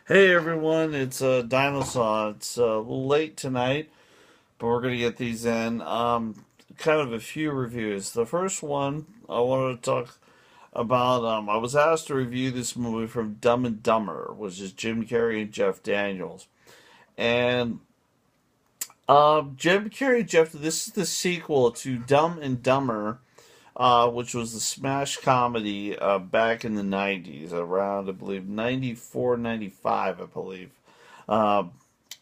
Hey everyone, it's Dinosaur. It's a little late tonight, but we're gonna get these in. Kind of a few reviews. The first one I wanted to talk about. I was asked to review this movie from Dumb and Dumber, which is Jim Carrey and Jeff Daniels. And Jim Carrey, Jeff. This is the sequel to Dumb and Dumber, which was the smash comedy back in the 90s, around, I believe, 94, 95, I believe, uh,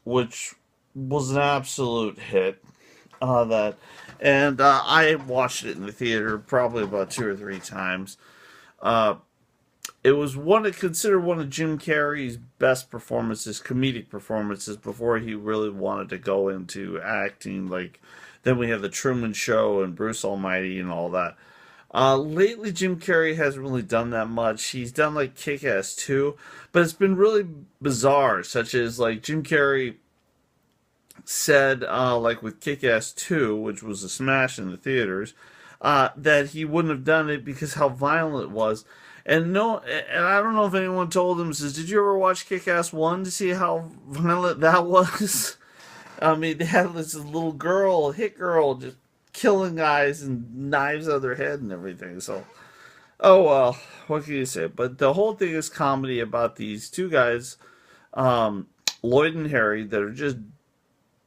which was an absolute hit. That, and I watched it in the theater probably about two or three times. Uh, it was considered one of Jim Carrey's best performances, comedic performances, before he really wanted to go into acting. Like, then we have the Truman Show and Bruce Almighty and all that. Lately, Jim Carrey hasn't really done that much. He's done like Kick Ass 2, but it's been really bizarre, such as like Jim Carrey said, like with Kick Ass 2, which was a smash in the theaters, that he wouldn't have done it because how violent it was. And no, and I don't know if anyone told him, says, did you ever watch Kick Ass 1 to see how violent that was? I mean, they had this little girl, hit girl, just killing guys and knives out of their head and everything. So, oh well, what can you say? But the whole thing is comedy about these two guys, um, Lloyd and Harry, that are just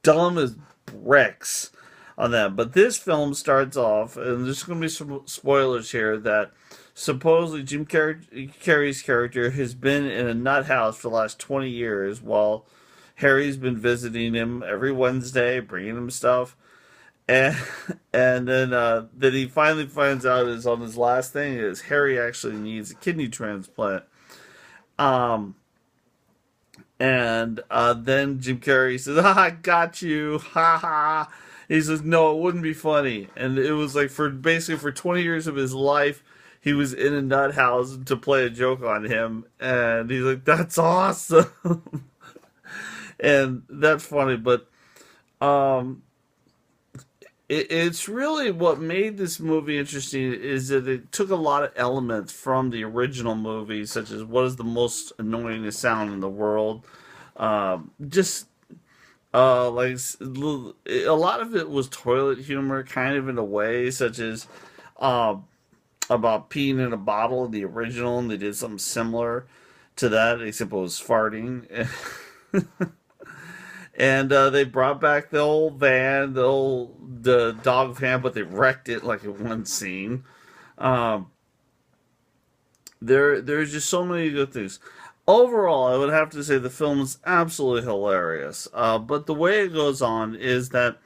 dumb as bricks on them. But this film starts off, and there's going to be some spoilers here, that supposedly Carrey's character has been in a nut house for the last 20 years while Harry's been visiting him every Wednesday, bringing him stuff. And and then he finally finds out is on his last thing is Harry actually needs a kidney transplant. Um, and then Jim Carrey says, "I got you, ha ha." He says, "No, it wouldn't be funny." And it was like for basically for 20 years of his life, he was in a nut house to play a joke on him, and he's like, "That's awesome," and that's funny, but. Um, it's really what made this movie interesting is that it took a lot of elements from the original movie, such as what is the most annoyingest sound in the world. Just like a lot of it was toilet humor, kind of in a way, such as uh, about peeing in a bottle in the original, and they did something similar to that, except it was farting. And they brought back the old van, the dog van, but they wrecked it like in one scene. Um, there's just so many good things. Overall, I would have to say the film is absolutely hilarious. But the way it goes on is that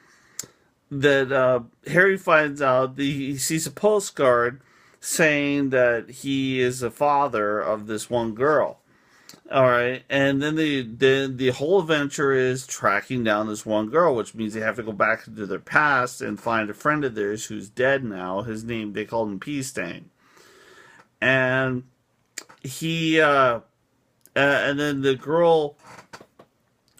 Harry finds out he sees a postcard saying that he is the father of this one girl. All right, and then the whole adventure is tracking down this one girl, which means they have to go back into their past and find a friend of theirs who's dead now. His name, they called him Pea Stain, and and then the girl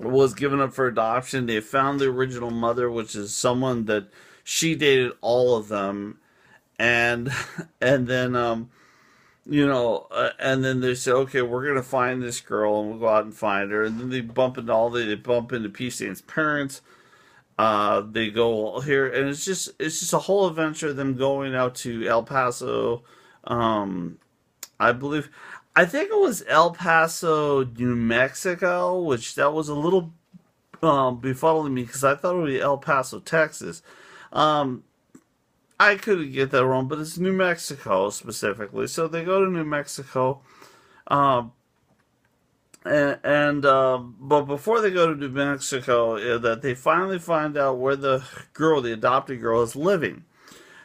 was given up for adoption. They found the original mother, which is someone that she dated all of them, and and then and then they say, okay, we're gonna find this girl, and we'll go out and find her. And then they bump into P. Stain's parents. They go here, and it's just a whole adventure of them going out to El Paso. Um, I believe, I think it was El Paso, New Mexico, which that was a little befuddling me because I thought it would be El Paso, Texas. Um, I could get that wrong, but it's New Mexico specifically. So they go to New Mexico, um, but before they go to New Mexico, that they finally find out where the girl, the adopted girl, is living.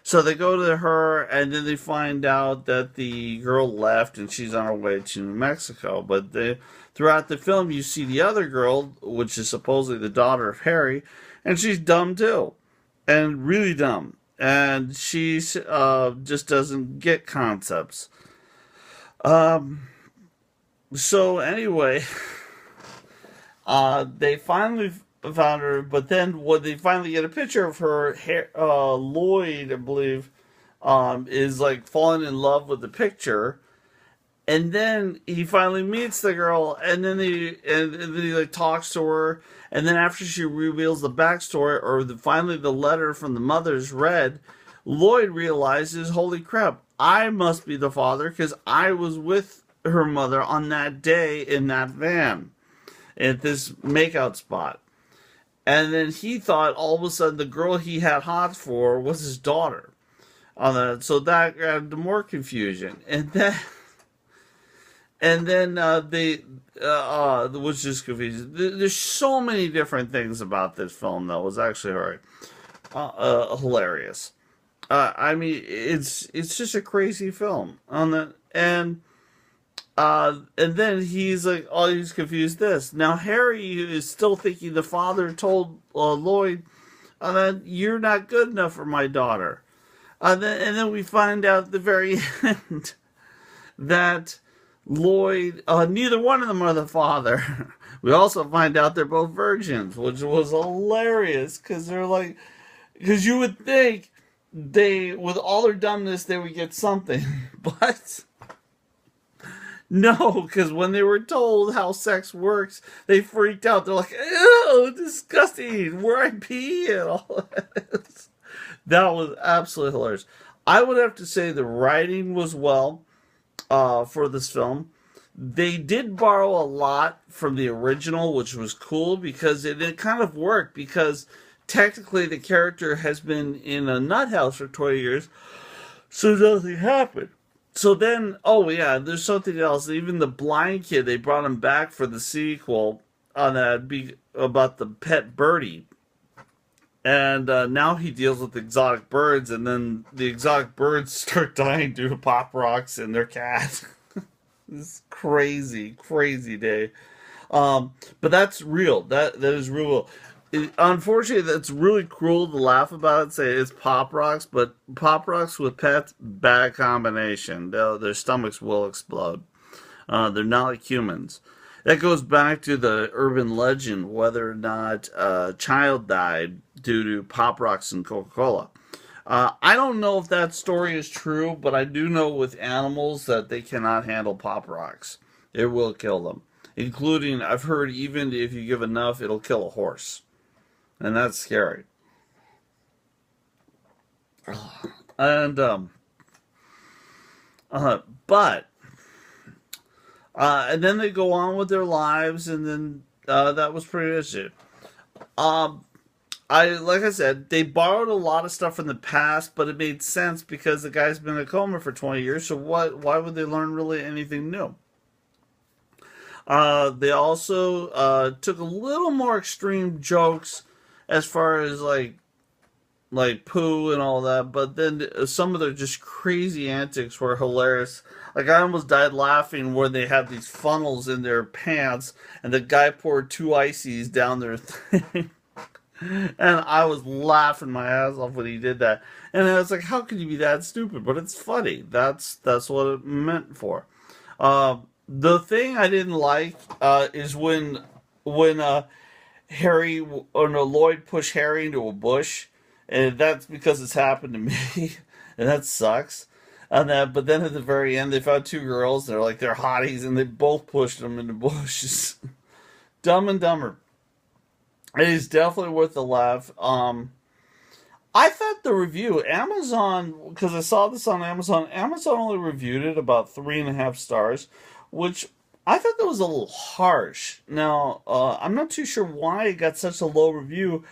So they go to her, and then they find out that the girl left, and she's on her way to New Mexico. But throughout the film, you see the other girl, which is supposedly the daughter of Harry, and she's dumb too, and really dumb, and she's just doesn't get concepts. Um, so anyway, they finally found her, but then when they finally get a picture of her, Lloyd, I believe, is like falling in love with the picture, And then he finally meets the girl, and then he like talks to her, and then after she reveals the backstory, or finally the letter from the mother's read, Lloyd realizes, holy crap, I must be the father because I was with her mother on that day in that van at this makeout spot. And then he thought all of a sudden the girl he had hots for was his daughter. So that added more confusion. And then they was just confusing. There's so many different things about this film that was actually hilarious. I mean, it's just a crazy film on that, and then he's like, oh, he's confused. This now, Harry is still thinking the father told Lloyd that you're not good enough for my daughter. And then we find out at the very end that Lloyd, neither one of them are the father. We also find out they're both virgins, which was hilarious because because you would think with all their dumbness, they would get something, but no, because when they were told how sex works, they freaked out. They're like, ew, disgusting, where I pee and all that. That was absolutely hilarious. I would have to say the writing was for this film. They did borrow a lot from the original, which was cool because it kind of worked because technically the character has been in a nut house for 20 years, so nothing happened. So then, oh yeah, there's something else. Even the blind kid, they brought him back for the sequel on about the pet birdie. And now he deals with exotic birds, and then the exotic birds start dying due to pop rocks and their cat. This crazy, crazy day. But that's real. That is real. Unfortunately, that's really cruel to laugh about it and say it's pop rocks, but pop rocks with pets, bad combination. Their stomachs will explode. They're not like humans. That goes back to the urban legend whether or not a child died due to Pop Rocks and Coca-Cola. I don't know if that story is true, but I do know with animals that they cannot handle Pop Rocks. It will kill them. Including, I've heard even if you give enough, it'll kill a horse. And that's scary. And, but... and then they go on with their lives, and then that was pretty much it. Like I said, they borrowed a lot of stuff from the past, but it made sense because the guy's been in a coma for 20 years. So why would they learn really anything new? They also took a little more extreme jokes as far as like poo and all that, but then some of their just crazy antics were hilarious. Like I almost died laughing when they had these funnels in their pants and the guy poured 2 ices down their thing. And I was laughing my ass off when he did that. And I was like, how could you be that stupid? But it's funny. That's what it meant for. The thing I didn't like is when Harry or no Lloyd pushed Harry into a bush. And that's because it's happened to me. And that sucks. But then at the very end, they found 2 girls. They're hotties, and they both pushed them into bushes. Dumb and Dumber. It is definitely worth the laugh. I thought the review, Amazon, because I saw this on Amazon only reviewed it about 3.5 stars, which I thought that was a little harsh. Now, I'm not too sure why it got such a low review,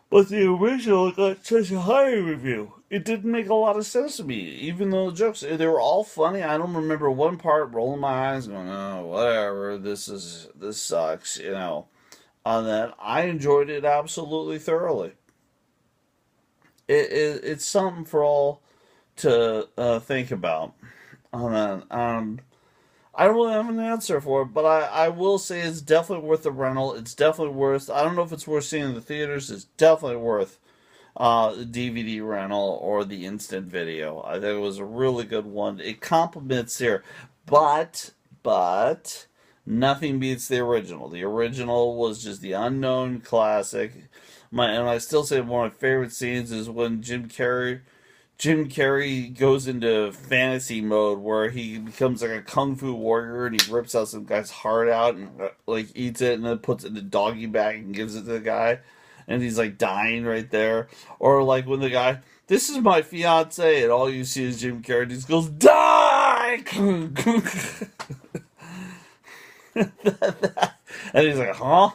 but the original got such a high review. It didn't make a lot of sense to me, even though the jokes, they were all funny. I don't remember one part rolling my eyes going, oh, whatever, this sucks, you know. On that, I enjoyed it absolutely thoroughly. It's something for all to think about. On that, I don't really have an answer for it, but I will say it's definitely worth the rental. It's definitely worth. I don't know if it's worth seeing in the theaters. It's definitely worth the DVD rental or the instant video. I think it was a really good one. It complements here, but nothing beats the original. The original was just the unknown classic. And I still say one of my favorite scenes is when Jim Carrey Jim Carrey goes into fantasy mode where he becomes like a kung fu warrior and he rips out some guy's heart out and like eats it and then puts it in a doggy bag and gives it to the guy, and he's like dying right there. Or like when the guy, this is my fiance, and all you see is Jim Carrey and he just goes die, and he's like, huh?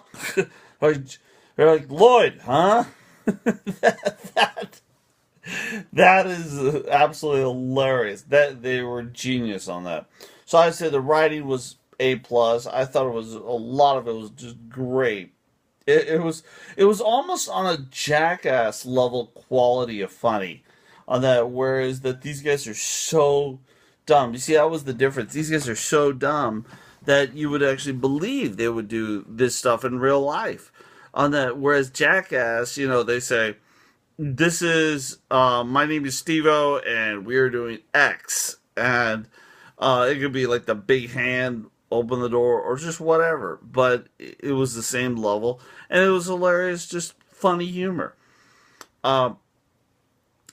They're like, Lloyd, huh? that That is absolutely hilarious. That they were genius on that. So I'd say the writing was A plus. I thought it was a lot of it was just great. It was almost on a Jackass level quality of funny on that. Whereas that these guys are so dumb. You see, that was the difference. These guys are so dumb that you would actually believe they would do this stuff in real life. On that, whereas Jackass, they say this is my name is Steve-O and we're doing X, and it could be like the big hand open the door or just whatever, but it was the same level and it was hilarious, just funny humor. I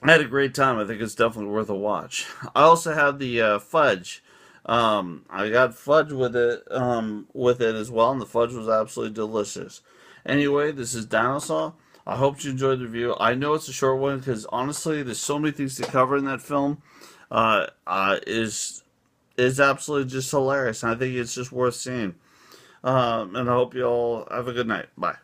had a great time. I think it's definitely worth a watch. I also have the fudge. I got fudge with it as well, and the fudge was absolutely delicious. Anyway, this is Dinosaur. I hope you enjoyed the review. I know it's a short one because honestly, there's so many things to cover in that film. Is absolutely just hilarious, and I think it's just worth seeing. And I hope you all have a good night. Bye.